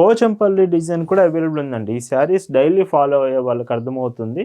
Pochampally design కూడా available ఉందండి. ఈ శారీస్ డైలీ ఫాలో అయ్యే వాళ్ళకి అర్థమవుతుంది.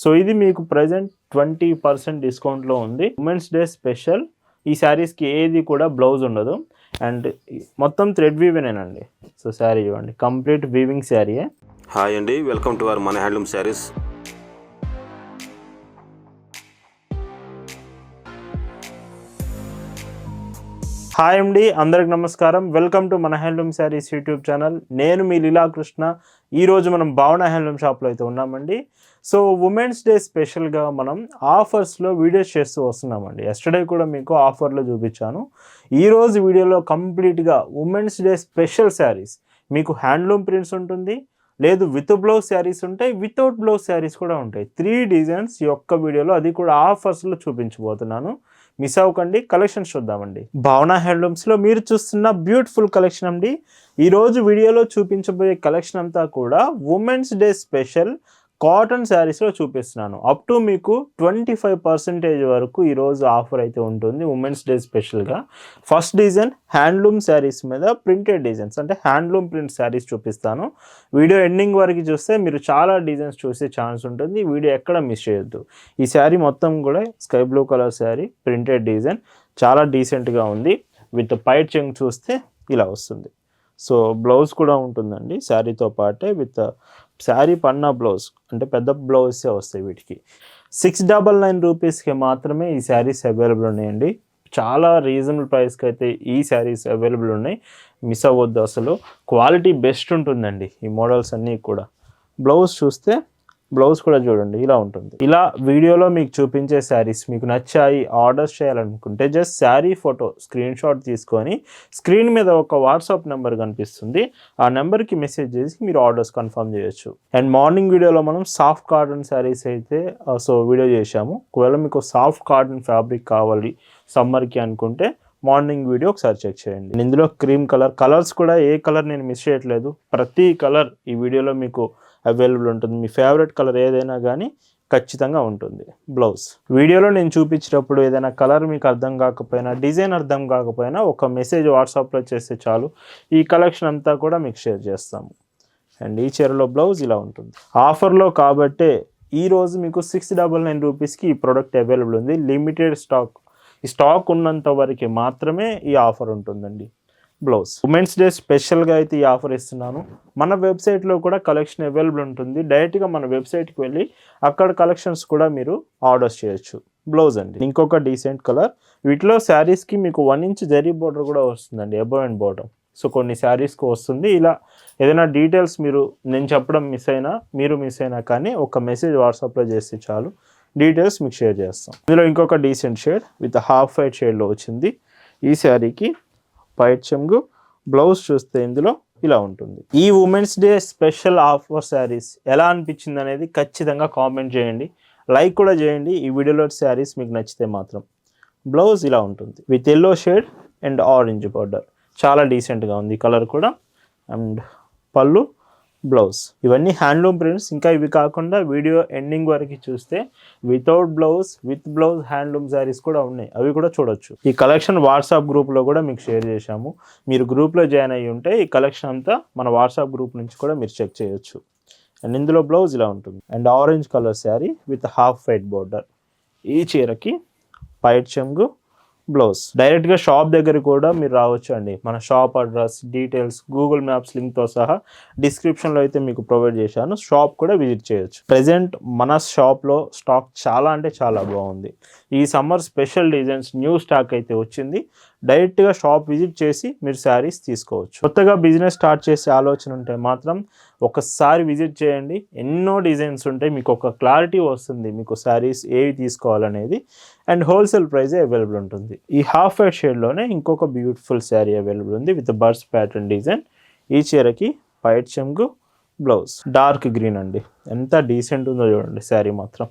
సో ఇది మీకు ప్రజెంట్ 20% డిస్కౌంట్లో ఉంది. Women's day special. ఈ శారీస్కి ఏది కూడా బ్లౌజ్ ఉండదు అండ్ మొత్తం థ్రెడ్ వీవేనేనండి. సో శారీ చూడండి, కంప్లీట్ వీవింగ్ శారీయే. హాయ్ అండి, వెల్కమ్ టు అవర్ మన హ్యాండ్లూమ్ శారీస్. హాయ్ అండి, అందరికి నమస్కారం. వెల్కమ్ టు మన హ్యాండ్లూమ్ శారీస్ యూట్యూబ్ ఛానల్. నేను మీ లీలాకృష్ణ. ఈరోజు మనం భావన హ్యాండ్లూమ్ షాప్లో అయితే ఉన్నామండి. సో ఉమెన్స్ డే స్పెషల్గా మనం ఆఫర్స్లో వీడియోస్ చేస్తూ వస్తున్నామండి. ఎస్టర్డే కూడా మీకు ఆఫర్లో చూపించాను. ఈరోజు వీడియోలో కంప్లీట్గా ఉమెన్స్ డే స్పెషల్ శారీస్, మీకు హ్యాండ్లూమ్ ప్రింట్స్ ఉంటుంది, లేదు విత్ బ్లౌజ్ శారీస్ ఉంటాయి, వితౌట్ బ్లౌజ్ శారీస్ కూడా ఉంటాయి. 3 డిజైన్స్ ఈ ఒక్క వీడియోలో, అది కూడా ఆఫర్స్లో చూపించబోతున్నాను. మిస్ అవ్వకండి. కలెక్షన్స్ చూద్దామండి. భావన హ్యాండ్లూమ్స్లో మీరు చూస్తున్న బ్యూటిఫుల్ కలెక్షన్ అండి. ఈరోజు వీడియోలో చూపించబోయే కలెక్షన్ అంతా కూడా ఉమెన్స్ డే స్పెషల్ కాటన్ శారీస్లో చూపిస్తున్నాను. అప్ టు మీకు 25% వరకు ఈరోజు ఆఫర్ అయితే ఉంటుంది ఉమెన్స్ డే స్పెషల్గా. ఫస్ట్ డిజైన్ హ్యాండ్లూమ్ శారీస్ మీద ప్రింటెడ్ డిజైన్స్, అంటే హ్యాండ్లూమ్ ప్రింట్ శారీస్ చూపిస్తాను. వీడియో ఎండింగ్ వరకు చూస్తే మీరు చాలా డిజైన్స్ చూసే ఛాన్స్ ఉంటుంది. వీడియో ఎక్కడ మిస్ చేయొద్దు. ఈ శారీ మొత్తం కూడా sky blue colour sari, printed design, చాలా డీసెంట్గా ఉంది. విత్ పైట్ చెంగ్ చూస్తే ఇలా వస్తుంది. సో బ్లౌజ్ కూడా ఉంటుందండి శారీతో పాటే. విత్ శారీ పన్నా బ్లౌజ్, అంటే పెద్ద బ్లౌజే వస్తాయి వీటికి. 699 రూపీస్కి మాత్రమే ఈ శారీస్ అవైలబుల్ ఉన్నాయండి. చాలా రీజనబుల్ ప్రైస్కి అయితే ఈ శారీస్ అవైలబుల్ ఉన్నాయి. మిస్ అవ్వద్దు అసలు. క్వాలిటీ బెస్ట్ ఉంటుందండి ఈ మోడల్స్ అన్నీ కూడా. బ్లౌజ్ చూస్తే బ్లౌజ్ కూడా చూడండి ఇలా ఉంటుంది. ఇలా వీడియోలో మీకు చూపించే శారీస్ మీకు నచ్చాయి, ఆర్డర్స్ చేయాలనుకుంటే just sari photo screen shot తీసుకొని స్క్రీన్ మీద ఒక వాట్సాప్ నెంబర్ కనిపిస్తుంది, ఆ నెంబర్కి మెసేజ్ చేసి మీరు ఆర్డర్స్ కన్ఫర్మ్ చేయొచ్చు. అండ్ మార్నింగ్ వీడియోలో మనం సాఫ్ట్ కాటన్ శారీస్ అయితే వీడియో చేశాము. ఒకవేళ మీకు సాఫ్ట్ కాటన్ ఫ్యాబ్రిక్ కావాలి సమ్మర్కి అనుకుంటే మార్నింగ్ వీడియో ఒకసారి చెక్ చేయండి. ఇందులో క్రీమ్ కలర్స్ కూడా ఏ కలర్ నేను మిస్ చేయట్లేదు. ప్రతి కలర్ ఈ వీడియోలో మీకు అవైలబుల్ ఉంటుంది. మీ ఫేవరెట్ కలర్ ఏదైనా కానీ ఖచ్చితంగా ఉంటుంది. బ్లౌజ్ వీడియోలో నేను చూపించేటప్పుడు ఏదైనా కలర్ మీకు అర్థం కాకపోయినా, డిజైన్ అర్థం కాకపోయినా ఒక మెసేజ్ వాట్సాప్లో చేస్తే చాలు, ఈ కలెక్షన్ అంతా కూడా మీకు షేర్ చేస్తాము. అండ్ ఈ చీరలో బ్లౌజ్ ఇలా ఉంటుంది. ఆఫర్లో కాబట్టే ఈరోజు మీకు 699 రూపీస్కి ఈ ప్రోడక్ట్ అవైలబుల్ ఉంది. Limited stock. ఈ స్టాక్ ఉన్నంత వరకు మాత్రమే ఈ ఆఫర్ ఉంటుందండి. బ్లౌజ్ ఉమెన్స్ డే స్పెషల్గా అయితే ఈ ఆఫర్ ఇస్తున్నాను. మన వెబ్సైట్లో కూడా కలెక్షన్ అవైలబుల్ ఉంటుంది. డైరెక్ట్గా మన వెబ్సైట్కి వెళ్ళి అక్కడ కలెక్షన్స్ కూడా మీరు ఆర్డర్స్ చేయొచ్చు. బ్లౌజ్ అండి ఇంకొక డీసెంట్ కలర్. వీటిలో శారీస్కి మీకు 1 ఇంచ్ జరీ బోర్డర్ కూడా వస్తుందండి, అబవ్ అండ్ బాటమ్. సో కొన్ని శారీస్కి వస్తుంది. ఇలా ఏదైనా డీటెయిల్స్ నేను చెప్పడం మిస్ అయినా కానీ ఒక మెసేజ్ వాట్సాప్లో చేస్తే చాలు, డీటెయిల్స్ మీకు షేర్ చేస్తాం. ఇందులో ఇంకొక decent shade with half white షేడ్లో వచ్చింది. ఈ శారీకి పైట్ చెంగు, బ్లౌజ్ చూస్తే ఇందులో ఇలా ఉంటుంది. ఈ women's day special offer saris ఎలా అనిపించింది అనేది ఖచ్చితంగా కామెంట్ చేయండి, లైక్ కూడా చేయండి. ఈ వీడియోలో శారీస్ మీకు నచ్చితే మాత్రం. బ్లౌజ్ ఇలా ఉంటుంది with yellow shade and orange border, చాలా డీసెంట్గా ఉంది కలర్ కూడా. అండ్ పళ్ళు, బ్లౌజ్, ఇవన్నీ హ్యాండ్లూమ్ ప్రింట్స్. ఇంకా ఇవి కాకుండా వీడియో ఎండింగ్ వరకు చూస్తే without blouse, with blouse handloom saris కూడా ఉన్నాయి, అవి కూడా చూడొచ్చు. ఈ కలెక్షన్ వాట్సాప్ గ్రూప్లో కూడా మీకు షేర్ చేశాము. మీరు గ్రూప్లో జాయిన్ అయ్యి ఉంటే ఈ కలెక్షన్ అంతా మన వాట్సాప్ గ్రూప్ నుంచి కూడా మీరు చెక్ చేయొచ్చు. అండ్ ఇందులో బ్లౌజ్ ఇలా ఉంటుంది. And orange colour sari with half white border. ఈ చీరకి పైట్ చెంగు, బ్లౌజ్. డైరెక్ట్గా షాప్ దగ్గర కూడా మీరు రావచ్చు అండి. మన shop address, details, Google maps లింక్తో సహా డిస్క్రిప్షన్లో అయితే మీకు ప్రొవైడ్ చేశాను. షాప్ కూడా విజిట్ చేయొచ్చు. ప్రజెంట్ మన షాప్లో స్టాక్ చాలా అంటే చాలా బాగుంది. ఈ summer special designs new stock అయితే వచ్చింది. డైరెక్ట్గా షాప్ విజిట్ చేసి మీరు శారీస్ తీసుకోవచ్చు. కొత్తగా బిజినెస్ స్టార్ట్ చేసే ఆలోచన ఉంటే మాత్రం ఒకసారి విజిట్ చేయండి. ఎన్నో డిజైన్స్ ఉంటాయి, మీకు ఒక క్లారిటీ వస్తుంది మీకు శారీస్ ఏవి తీసుకోవాలనేది. అండ్ హోల్సేల్ ప్రైజే అవైలబుల్ ఉంటుంది. ఈ హాఫ్ వైట్ షేడ్లోనే ఇంకొక బ్యూటిఫుల్ శారీ అవైలబుల్ ఉంది విత్ బర్డ్స్ ప్యాటర్న్ డిజైన్. ఈ చీరకి పైట్ చెంగు, బ్లౌజ్ డార్క్ గ్రీన్ అండి. ఎంత డీసెంట్ ఉందో చూడండి శారీ మాత్రం.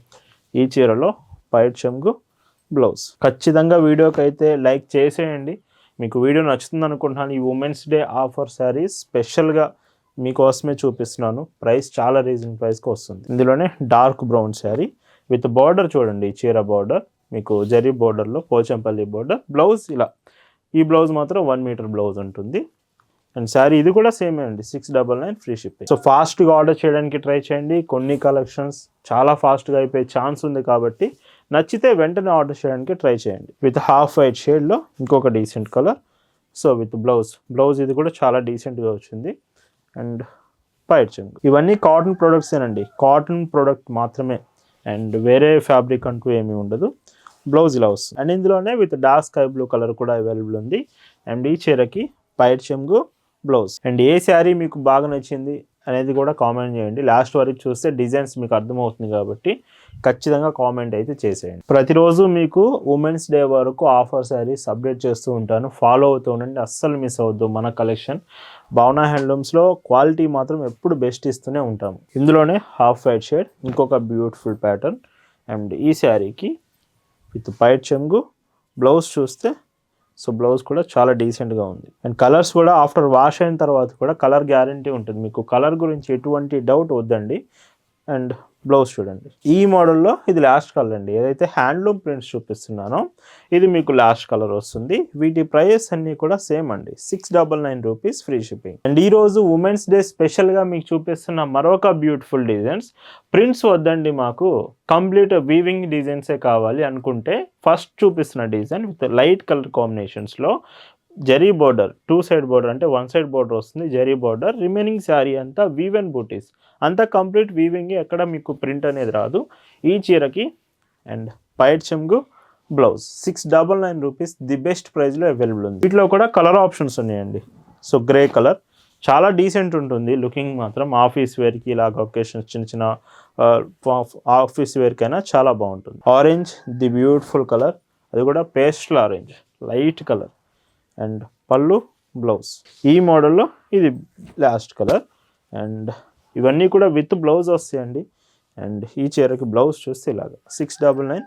ఈ చీరలో పైట్ చెంగు, బ్లౌజ్. ఖచ్చితంగా వీడియోకి అయితే లైక్ చేసేయండి. మీకు వీడియో నచ్చుతుంది అనుకుంటున్నాను. ఈ ఉమెన్స్ డే ఆఫర్ శారీస్ స్పెషల్గా మీకోసమే చూపిస్తున్నాను. ప్రైస్ చాలా రీజనబుల్ ప్రైస్కి వస్తుంది. ఇందులోనే dark brown sari with border చూడండి. ఈ చీర బార్డర్ మీకు జరీ బార్డర్లో పోచంపల్లి బార్డర్. బ్లౌజ్ ఇలా. ఈ బ్లౌజ్ మాత్రం 1 మీటర్ బ్లౌజ్ ఉంటుంది. అండ్ శారీ ఇది కూడా సేమే అండి, 699 ఫ్రీ షిప్పింగ్. సో ఫాస్ట్గా ఆర్డర్ చేయడానికి ట్రై చేయండి. కొన్ని కలెక్షన్స్ చాలా ఫాస్ట్గా అయిపోయే ఛాన్స్ ఉంది కాబట్టి నచ్చితే వెంటనే ఆర్డర్ చేయడానికి ట్రై చేయండి. విత్ హాఫ్ వైట్ షేడ్లో ఇంకొక decent colour. So with blouse ఇది కూడా చాలా డీసెంట్గా వచ్చింది. అండ్ పైట్ చెంగు. ఇవన్నీ కాటన్ ప్రొడక్ట్సేనండి, కాటన్ ప్రోడక్ట్ మాత్రమే, అండ్ వేరే ఫ్యాబ్రిక్ అంటూ ఏమీ ఉండదు. బ్లౌజ్ ఇలా వస్తుంది. అండ్ ఇందులోనే with dark sky blue colour కూడా అవైలబుల్ ఉంది. అండ్ ఈ చీరకి పైట్ చెంగు, బ్లౌజ్. అండ్ ఏ శారీ మీకు బాగా నచ్చింది అనేది కూడా కామెంట్ చేయండి. లాస్ట్ వరకు చూస్తే డిజైన్స్ మీకు అర్థమవుతుంది కాబట్టి ఖచ్చితంగా కామెంట్ అయితే చేసేయండి. ప్రతిరోజు మీకు ఉమెన్స్ డే వరకు ఆఫర్ శారీస్ అప్డేట్ చేస్తూ ఉంటాను, ఫాలో అవుతూ ఉండండి, అస్సలు మిస్ అవ్వద్దు. మన కలెక్షన్ భావన హ్యాండ్లూమ్స్లో క్వాలిటీ మాత్రం ఎప్పుడు బెస్ట్ ఇస్తూనే ఉంటాము. ఇందులోనే హాఫ్ వైట్ షేడ్ ఇంకొక బ్యూటిఫుల్ ప్యాటర్న్. అండ్ ఈ శారీకి విత్ పైట్ చెంగు, బ్లౌజ్ చూస్తే సో బ్లౌజ్ కూడా చాలా డీసెంట్గా ఉంది. అండ్ కలర్స్ కూడా ఆఫ్టర్ వాష్ అయిన తర్వాత కూడా కలర్ గ్యారంటీ ఉంటుంది, మీకు కలర్ గురించి ఎటువంటి డౌట్ వద్దండి. అండ్ బ్లౌజ్ చూడండి. ఈ మోడల్లో ఇది లాస్ట్ కలర్ అండి, ఏదైతే హ్యాండ్లూమ్ ప్రింట్స్ చూపిస్తున్నానో ఇది మీకు లాస్ట్ కలర్ వస్తుంది. వీటి ప్రైస్ అన్నీ కూడా సేమ్ అండి, 699 రూపీస్ ఫ్రీ షిప్పింగ్. అండ్ ఈరోజు ఉమెన్స్ డే స్పెషల్గా మీకు చూపిస్తున్న మరొక బ్యూటిఫుల్ డిజైన్స్. ప్రింట్స్ వద్దండి, మాకు కంప్లీట్ వీవింగ్ డిజైన్సే కావాలి అనుకుంటే ఫస్ట్ చూపిస్తున్న డిజైన్ విత్ లైట్ కలర్ కాంబినేషన్స్లో జరీ బోర్డర్, 2 సైడ్ బోర్డర్ అంటే 1 సైడ్ బోర్డర్ వస్తుంది, జరీ బోర్డర్. రిమైనింగ్ శారీ అంతా వీవ్ అండ్ బూటీస్, అంతా కంప్లీట్ వీవింగ్, ఎక్కడ మీకు ప్రింట్ అనేది రాదు ఈ చీరకి. అండ్ పైట్ చెంగు, బ్లౌజ్ 699 రూపీస్, ది బెస్ట్ ప్రైస్లో అవైలబుల్ ఉంది. వీటిలో కూడా కలర్ ఆప్షన్స్ ఉన్నాయండి. సో గ్రే కలర్ చాలా డీసెంట్ ఉంటుంది లుకింగ్ మాత్రం, ఆఫీస్ వేర్కి ఇలాగ ఒకేషన్స్ చిన్న చిన్న ఆఫీస్ వేర్కైనా చాలా బాగుంటుంది. ఆరెంజ్, ది బ్యూటిఫుల్ కలర్, అది కూడా pastel orange, light colour. And పళ్ళు, బ్లౌజ్. ఈ మోడల్లో ఇది లాస్ట్ కలర్. అండ్ ఇవన్నీ కూడా విత్ బ్లౌజ్ వస్తాయండి. అండ్ ఈ చీరకి బ్లౌజ్ చూస్తే ఇలాగా 699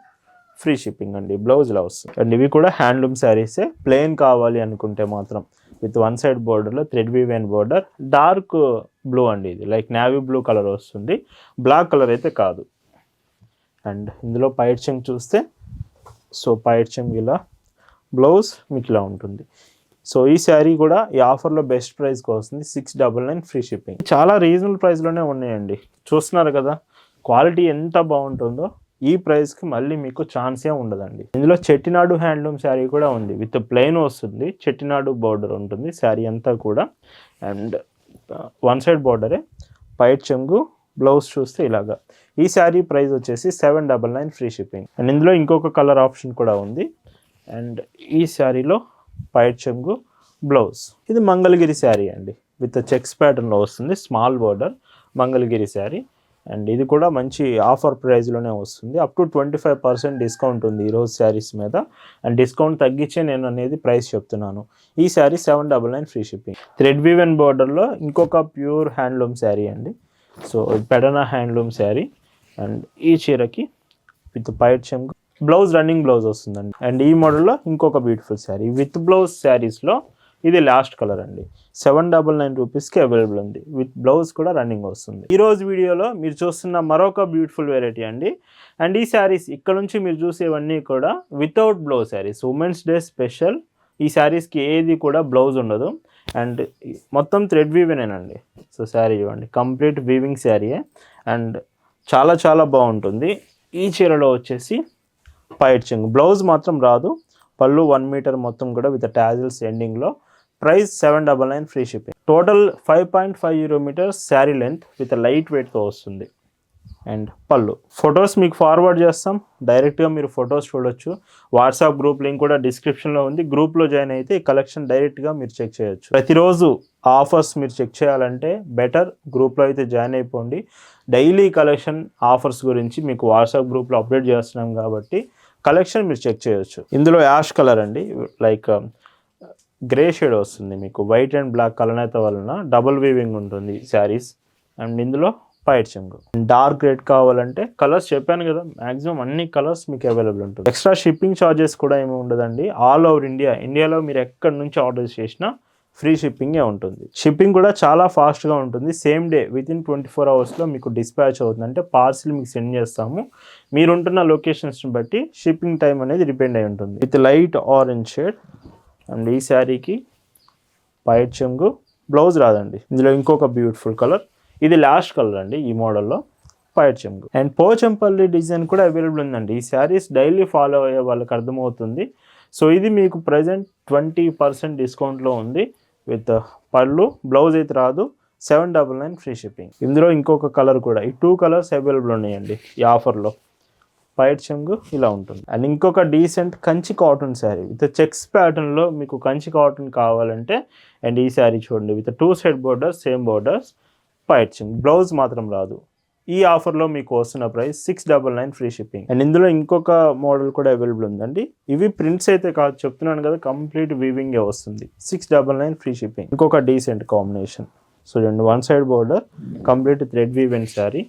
ఫ్రీ షిప్పింగ్ అండి, బ్లౌజ్ ఇలా వస్తుంది. అండ్ ఇవి కూడా హ్యాండ్లూమ్ శారీసే, ప్లెయిన్ కావాలి అనుకుంటే మాత్రం విత్ 1 సైడ్ బోర్డర్లో thread weave and border, dark blue అండి, ఇది లైక్ నావీ బ్లూ కలర్ వస్తుంది, బ్లాక్ కలర్ అయితే కాదు. అండ్ ఇందులో పైట్ చెంగు చూస్తే సో పైట్ చెంగు ఇలా, బ్లౌజ్ మీకు ఇలా ఉంటుంది. సో ఈ శారీ కూడా ఈ ఆఫర్లో బెస్ట్ ప్రైస్కి వస్తుంది, 699 ఫ్రీ షిప్పింగ్. చాలా రీజనబుల్ ప్రైస్లోనే ఉన్నాయండి, చూస్తున్నారు కదా క్వాలిటీ ఎంత బాగుంటుందో. ఈ ప్రైస్కి మళ్ళీ మీకు ఛాన్సే ఉండదండి. ఇందులో చెట్టినాడు హ్యాండ్లూమ్ శారీ కూడా ఉంది, విత్ ప్లెయిన్ వస్తుంది, చెట్టినాడు బోర్డర్ ఉంటుంది శారీ అంతా కూడా. అండ్ 1 సైడ్ బోర్డరే, పైట్ చెంగు, బ్లౌజ్ చూస్తే ఇలాగా. ఈ శారీ ప్రైస్ వచ్చేసి 799 ఫ్రీ షిప్పింగ్. అండ్ ఇందులో ఇంకొక కలర్ ఆప్షన్ కూడా ఉంది. అండ్ ఈ శారీలో పైట్ చెంగు, బ్లౌజ్. ఇది మంగళగిరి శారీ అండి, విత్ చెక్స్ ప్యాటర్న్లో వస్తుంది, small border Mangalagiri sari. And ఇది కూడా మంచి ఆఫర్ ప్రైస్లోనే వస్తుంది, అప్ టు 25% డిస్కౌంట్ ఉంది ఈరోజు శారీస్ మీద. అండ్ డిస్కౌంట్ తగ్గించే నేను అనేది ప్రైస్ చెప్తున్నాను. ఈ sari 799 free shipping. Thread weave and బోర్డర్లో ఇంకొక ప్యూర్ హ్యాండ్లూమ్ శారీ అండి. So Pedana handloom sari. And ఈ చీరకి విత్ పైట్ చెంగు, బ్లౌజ్ రన్నింగ్ బ్లౌజ్ వస్తుందండి. అండ్ ఈ మోడల్లో ఇంకొక బ్యూటిఫుల్ శారీ విత్ బ్లౌజ్ శారీస్లో ఇది లాస్ట్ కలర్ అండి, 799 రూపీస్కి అవైలబుల్ ఉంది, విత్ బ్లౌజ్ కూడా రన్నింగ్ వస్తుంది. ఈరోజు వీడియోలో మీరు చూస్తున్న మరొక బ్యూటిఫుల్ వెరైటీ అండి. అండ్ ఈ శారీస్ ఇక్కడ నుంచి మీరు చూసేవన్నీ కూడా without blouse saris, women's day special. ఈ శారీస్కి ఏది కూడా బ్లౌజ్ ఉండదు. అండ్ మొత్తం థ్రెడ్ వీవేనండి. సో శారీ ఇవ్వండి, కంప్లీట్ వీవింగ్ శారీయే. అండ్ చాలా చాలా బాగుంటుంది. ఈ చీరలో వచ్చేసి పైట్ చెంగు, బ్లౌజ్ మాత్రం రాదు, పళ్ళు 1 మీటర్ మొత్తం కూడా విత్ టాజిల్స్ ఎండింగ్లో. Price 799 free shipping. Total 5.50 metres sari length with light వెయిట్తో వస్తుంది. అండ్ పళ్ళు. ఫొటోస్ మీకు ఫార్వర్డ్ చేస్తాం, డైరెక్ట్గా మీరు ఫొటోస్ చూడొచ్చు. వాట్సాప్ గ్రూప్ లింక్ కూడా డిస్క్రిప్షన్లో ఉంది, గ్రూప్లో జాయిన్ అయితే ఈ కలెక్షన్ డైరెక్ట్గా మీరు చెక్ చేయొచ్చు. ప్రతిరోజు ఆఫర్స్ మీరు చెక్ చేయాలంటే బెటర్ గ్రూప్లో అయితే జాయిన్ అయిపోండి. డైలీ కలెక్షన్ ఆఫర్స్ గురించి మీకు వాట్సాప్ గ్రూప్లో అప్డేట్ చేస్తున్నాం కాబట్టి కలెక్షన్ మీరు చెక్ చేయొచ్చు. ఇందులో యాష్ కలర్ అండి, లైక్ గ్రే షేడ్ వస్తుంది మీకు, వైట్ అండ్ బ్లాక్ కలనేత వలన డబుల్ వీవింగ్ ఉంటుంది శారీస్. అండ్ ఇందులో పైట్ చెంగు. డార్క్ రెడ్ కావాలంటే కలర్స్ చెప్పాను కదా, మ్యాక్సిమం అన్ని కలర్స్ మీకు అవైలబుల్ ఉంటుంది. ఎక్స్ట్రా షిప్పింగ్ ఛార్జెస్ కూడా ఏమి ఉండదండి. ఆల్ ఓవర్ ఇండియాలో మీరు ఎక్కడి నుంచి ఆర్డర్ చేసినా ఫ్రీ షిప్పింగే ఉంటుంది. షిప్పింగ్ కూడా చాలా ఫాస్ట్గా ఉంటుంది, సేమ్ డే వితిన్ 24 అవర్స్లో మీకు డిస్పాచ్ అవుతుంది. అంటే పార్సిల్ మీకు సెండ్ చేస్తాము, మీరుంటున్న లొకేషన్స్ని బట్టి షిప్పింగ్ టైం అనేది డిపెండ్ అయి ఉంటుంది. With light orange shade. And ఈ శారీకి పైట్ చెంగు, బ్లౌజ్ రాదండి. ఇందులో ఇంకొక బ్యూటిఫుల్ కలర్, ఇది లాస్ట్ కలర్ అండి ఈ మోడల్లో, పైట్ చెంగు. అండ్ పోచంపల్లి డిజైన్ కూడా అవైలబుల్ ఉందండి. ఈ శారీస్ డైలీ ఫాలో అయ్యే వాళ్ళకి అర్థమవుతుంది. సో ఇది మీకు ప్రజెంట్ 20% డిస్కౌంట్లో ఉంది విత్ పళ్ళు. బ్లౌజ్ అయితే రాదు, 799 ఫ్రీ షిప్పింగ్. ఇందులో ఇంకొక కలర్ కూడా, ఈ 2 కలర్స్ అవైలబుల్ ఉన్నాయండి ఈ ఆఫర్లో. పైట్ చెంగు ఇలా ఉంటుంది. అండ్ ఇంకొక decent Kanchi cotton sari with checks ప్యాటర్న్లో మీకు కంచి కాటన్ కావాలంటే, అండ్ ఈ శారీ చూడండి with 2 side borders, same borders, పైట్ చెంగు. బ్లౌజ్ మాత్రం రాదు. ఈ ఆఫర్లో మీకు వస్తున్న ప్రైస్ 699 ఫ్రీ షిప్పింగ్. అండ్ ఇందులో ఇంకొక మోడల్ కూడా అవైలబుల్ ఉందండి. ఇవి ప్రింట్స్ అయితే కాదు, చెప్తున్నాను కదా, కంప్లీట్ వీవింగే వస్తుంది. 699 ఫ్రీ షిప్పింగ్. ఇంకొక డీసెంట్ కాంబినేషన్. సో చూడండి, 1 side border, complete thread woven sari.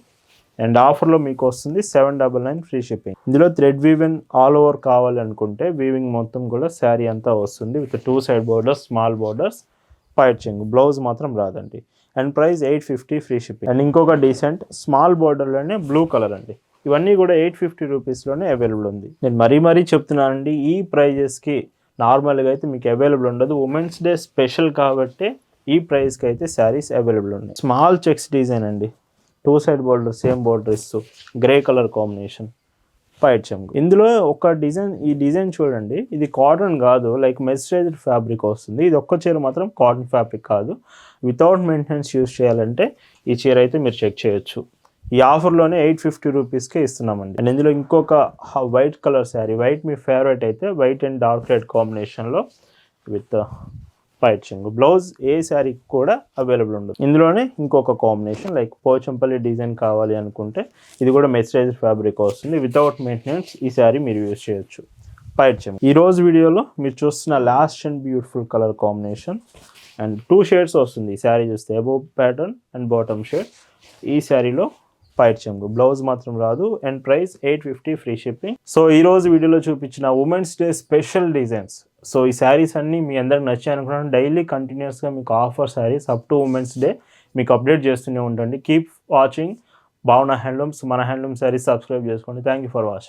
And ఆఫర్లో మీకు వస్తుంది 799 ఫ్రీ షిప్పింగ్. ఇందులో థ్రెడ్ వీవెన్ ఆల్ ఓవర్ కావాలనుకుంటే వీవింగ్ మొత్తం కూడా శారీ అంతా వస్తుంది with 2 side borders, small borders, పైట్ చెంగు. బ్లౌజ్ మాత్రం రాదండి. And price 850 free shipping. And ఇంకొక డీసెంట్ స్మాల్ బోర్డర్లోనే బ్లూ కలర్ అండి. ఇవన్నీ కూడా 850 రూపీస్లోనే అవైలబుల్ ఉంది. నేను మరీ చెప్తున్నానండి, ఈ ప్రైజెస్కి నార్మల్గా అయితే మీకు అవైలబుల్ ఉండదు. ఉమెన్స్ డే స్పెషల్ కాబట్టి ఈ ప్రైస్కి అయితే శారీస్ అవైలబుల్ ఉన్నాయి. స్మాల్ చెక్స్ డిజైన్ అండి, 2 సైడ్ బోర్డర్, సేమ్ బోర్డర్ ఇస్తూ, గ్రే కలర్ కాంబినేషన్, పైట్ చెంగు. ఇందులో ఒక డిజైన్, ఈ డిజైన్ చూడండి, ఇది కాటన్ కాదు, లైక్ మెస్చరైజ్డ్ ఫ్యాబ్రిక్ వస్తుంది. ఇది ఒక్క చీర మాత్రం కాటన్ ఫ్యాబ్రిక్ కాదు. వితౌట్ మెయింటెనెన్స్ యూస్ చేయాలంటే ఈ చీర అయితే మీరు చెక్ చేయొచ్చు. ఈ ఆఫర్లోనే 850 రూపీస్కే ఇస్తున్నామండి. అండ్ ఇందులో ఇంకొక వైట్ కలర్ శారీ, వైట్ మీ ఫేవరెట్ అయితే, వైట్ అండ్ డార్క్ రెడ్ కాంబినేషన్లో విత్ పైట్ చెంగు. బ్లౌజ్ ఏ శారీ కూడా అవైలబుల్ ఉండదు. ఇందులోనే ఇంకొక కాంబినేషన్, లైక్ పోచంపల్లి డిజైన్ కావాలి అనుకుంటే ఇది కూడా మెస్చరైజ్డ్ ఫ్యాబ్రిక్ వస్తుంది. వితౌట్ మెయింటెనెన్స్ ఈ శారీ మీరు యూజ్ చేయొచ్చు. పైట్ చెంగు. ఈ రోజు వీడియోలో మీరు చూస్తున్న last and beautiful colour combination. And 2 shades వస్తుంది ఈ శారీ చూస్తే, above pattern and bottom shade. ఈ శారీలో పైట్ చెంగు. బ్లౌజ్ మాత్రం రాదు. And price 850 free shipping. So ఈ రోజు వీడియోలో చూపించిన women's day special designs. So ఈ శారీస్ అన్నీ మీ అందరికి నచ్చాయి అనుకున్నాను. డైలీ కంటిన్యూస్గా మీకు offer saris up to women's day మీకు అప్డేట్ చేస్తూనే ఉండండి. కీప్ వాచింగ్ భావన హ్యాండ్లూమ్స్. మన హ్యాండ్లూమ్ శారీస్ సబ్స్క్రైబ్ చేసుకోండి. Thank you for watching.